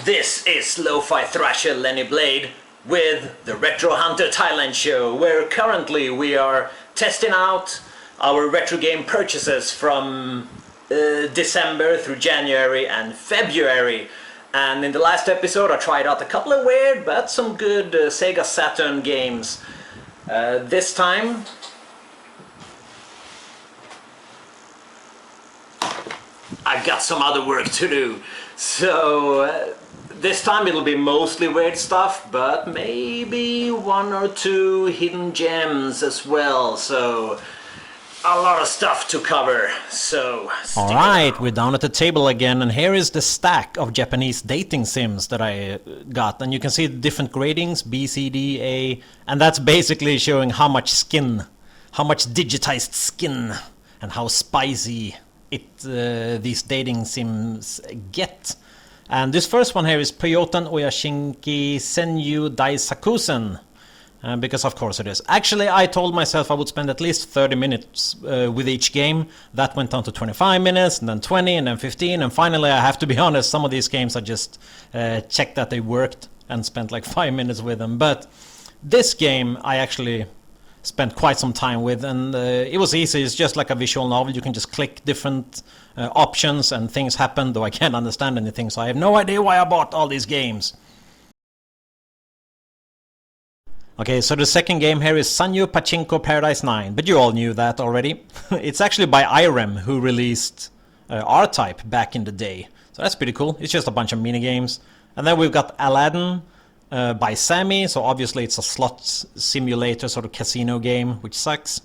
This is Lo-Fi Thrasher Lenny Blade with the Retro Hunter Thailand show, where currently we are testing out our retro game purchases from December through January and February. And in the last episode I tried out a couple of weird but some good Sega Saturn games. This time I've got some other work to do. So this time it'll be mostly weird stuff, but maybe one or two hidden gems as well. So a lot of stuff to cover. So alright, we're down at the table again, and here is the stack of Japanese dating sims that I got. And you can see the different gradings, B, C, D, A, and that's basically showing how much skin, how much digitized skin, and how spicy these dating sims get. And this first one here is Pyotan Oyashinki Senyu Daisakusen. Because of course it is. Actually, I told myself I would spend at least 30 minutes with each game. That went down to 25 minutes, and then 20, and then 15, and finally, I have to be honest, some of these games I just checked that they worked and spent like 5 minutes with them. But this game I actually spent quite some time with, and it was easy. It's just like a visual novel. You can just click different options and things happen, though I can't understand anything, so I have no idea why I bought all these games. Okay, so the second game here is Sanyo Pachinko Paradise 9, but you all knew that already. It's actually by Irem, who released R-Type back in the day. So that's pretty cool. It's just a bunch of minigames. And then we've got Aladdin by Sammy, so obviously it's a slot simulator sort of casino game, which sucks.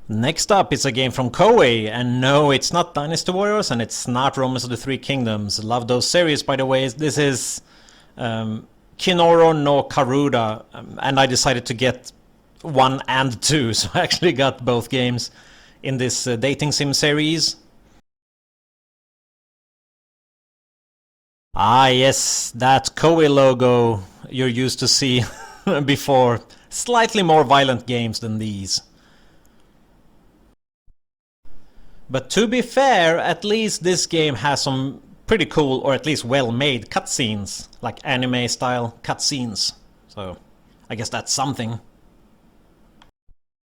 Next up is a game from Koei, and no, it's not Dynasty Warriors, and it's not Romance of the Three Kingdoms. Love those series, by the way. This is Kinoro no Karuda, and I decided to get 1 and 2, so I actually got both games in this dating sim series. Ah yes, that Koei logo you're used to see before. Slightly more violent games than these. But to be fair, at least this game has some pretty cool, or at least well-made cutscenes, like anime-style cutscenes. So, I guess that's something.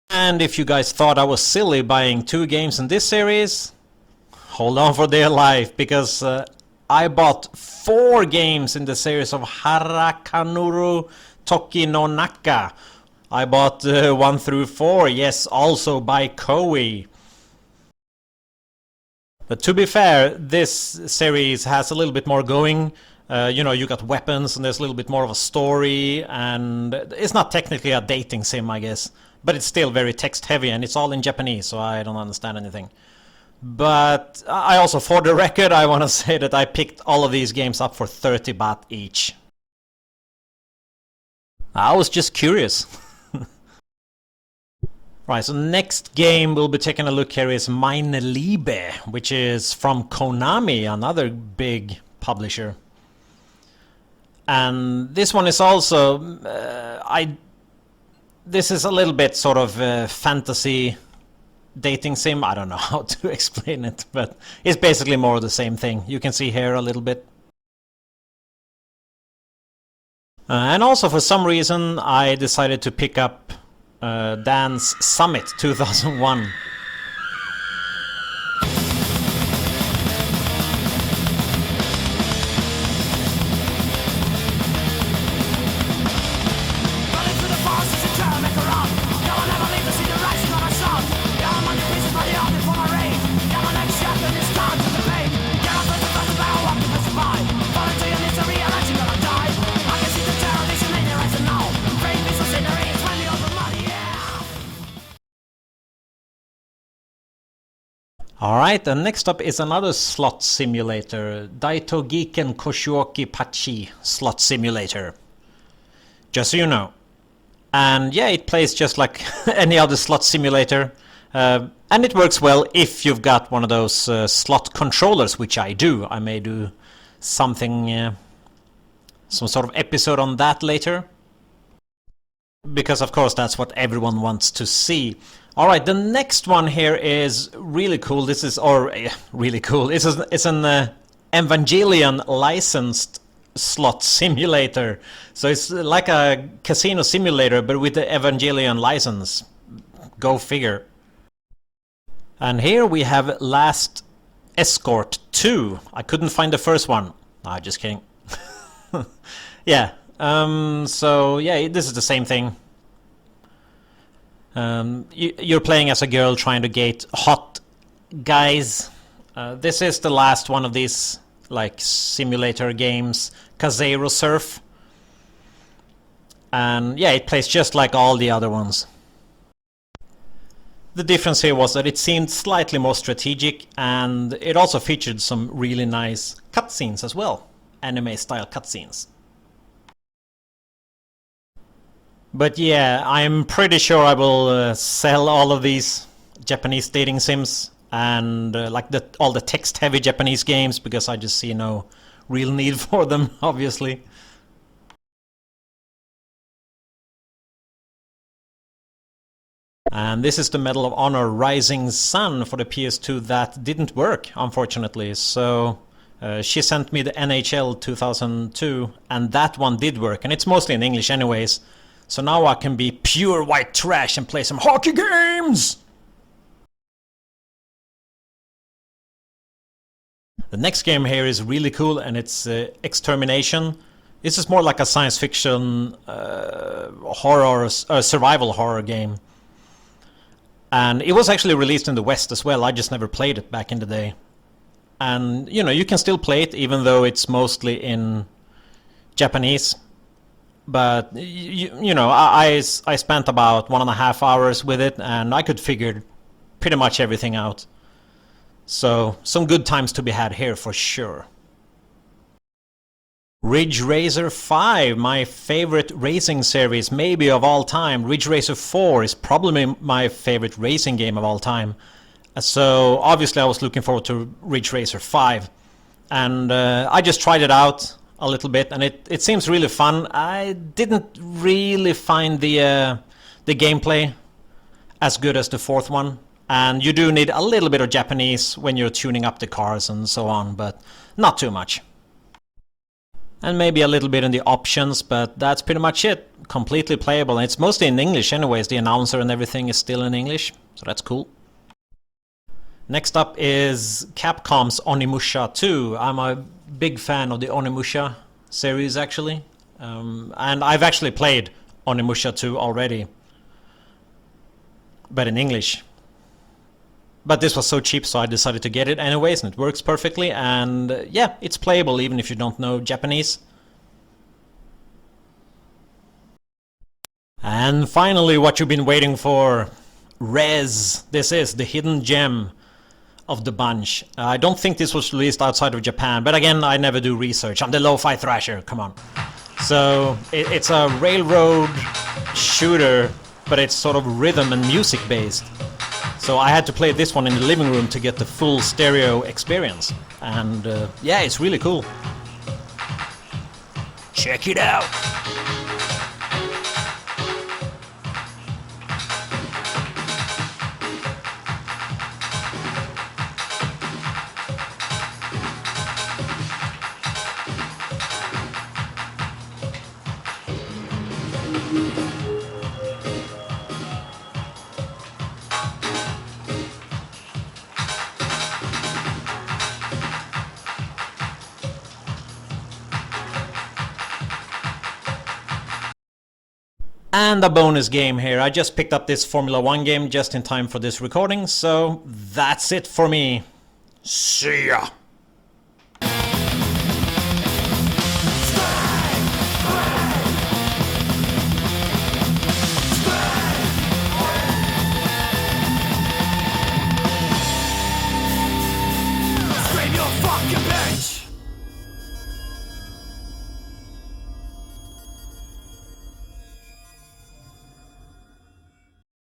And if you guys thought I was silly buying 2 games in this series, hold on for dear life, because I bought 4 games in the series of Harakanuru Toki no Naka. I bought 1 through 4, yes, also by Koei. But to be fair, this series has a little bit more going. You know, you got weapons, and there's a little bit more of a story, and it's not technically a dating sim, I guess, but it's still very text heavy, and it's all in Japanese, so I don't understand anything. But I also, for the record, I want to say that I picked all of these games up for 30 baht each. I was just curious. Right, so next game we'll be taking a look here is Meine Liebe, which is from Konami, another big publisher. And this one is also, this is a little bit sort of fantasy dating sim. I don't know how to explain it, but it's basically more of the same thing. You can see here a little bit. And also for some reason I decided to pick up Dance Summit 2001. Alright, and next up is another slot simulator, Daito Giken Koshuoki Pachi slot simulator. Just so you know. And yeah, it plays just like any other slot simulator. And it works well if you've got one of those slot controllers, which I do. I may do something, some sort of episode on that later. Because of course that's what everyone wants to see. Alright, the next one here is really cool. This is, really cool. It's an Evangelion licensed slot simulator. So it's like a casino simulator, but with the Evangelion license. Go figure. And here we have Last Escort 2. I couldn't find the first one. Ah, just kidding. Yeah. So yeah, this is the same thing. You're playing as a girl trying to get hot guys. This is the last one of these like simulator games, Kazero Surf. And yeah, it plays just like all the other ones. The difference here was that it seemed slightly more strategic, and it also featured some really nice cutscenes as well. Anime style cutscenes. But yeah, I'm pretty sure I will sell all of these Japanese dating sims and like all the text-heavy Japanese games, because I just see no real need for them, obviously. And this is the Medal of Honor Rising Sun for the PS2 that didn't work, unfortunately. So she sent me the NHL 2002, and that one did work, and it's mostly in English anyways. So now I can be pure white trash and play some hockey games! The next game here is really cool, and it's Extermination. This is more like a science fiction horror, survival horror game. And it was actually released in the West as well. I just never played it back in the day. And, you know, you can still play it even though it's mostly in Japanese. But, you know, I spent about 1.5 hours with it, and I could figure pretty much everything out. So, some good times to be had here for sure. Ridge Racer 5, my favorite racing series, maybe of all time. Ridge Racer 4 is probably my favorite racing game of all time. So obviously I was looking forward to Ridge Racer 5. And I just tried it out a little bit, and it seems really fun. I didn't really find the gameplay as good as the fourth one. And you do need a little bit of Japanese when you're tuning up the cars and so on, but not too much. And maybe a little bit in the options, but that's pretty much it. Completely playable, and it's mostly in English anyways. The announcer and everything is still in English, so that's cool. Next up is Capcom's Onimusha 2. I'm a big fan of the Onimusha series, actually. And I've actually played Onimusha 2 already, but in English. But this was so cheap, so I decided to get it anyways, and it works perfectly, and yeah, it's playable even if you don't know Japanese. And finally, what you've been waiting for, Rez. This is the hidden gem of the bunch. I don't think this was released outside of Japan, but again, I never do research. I'm the lo-fi thrasher, come on. So, it's a railroad shooter, but it's sort of rhythm and music based. So I had to play this one in the living room to get the full stereo experience. And yeah, it's really cool. Check it out! And a bonus game here. I just picked up this Formula 1 game just in time for this recording, so that's it for me. See ya!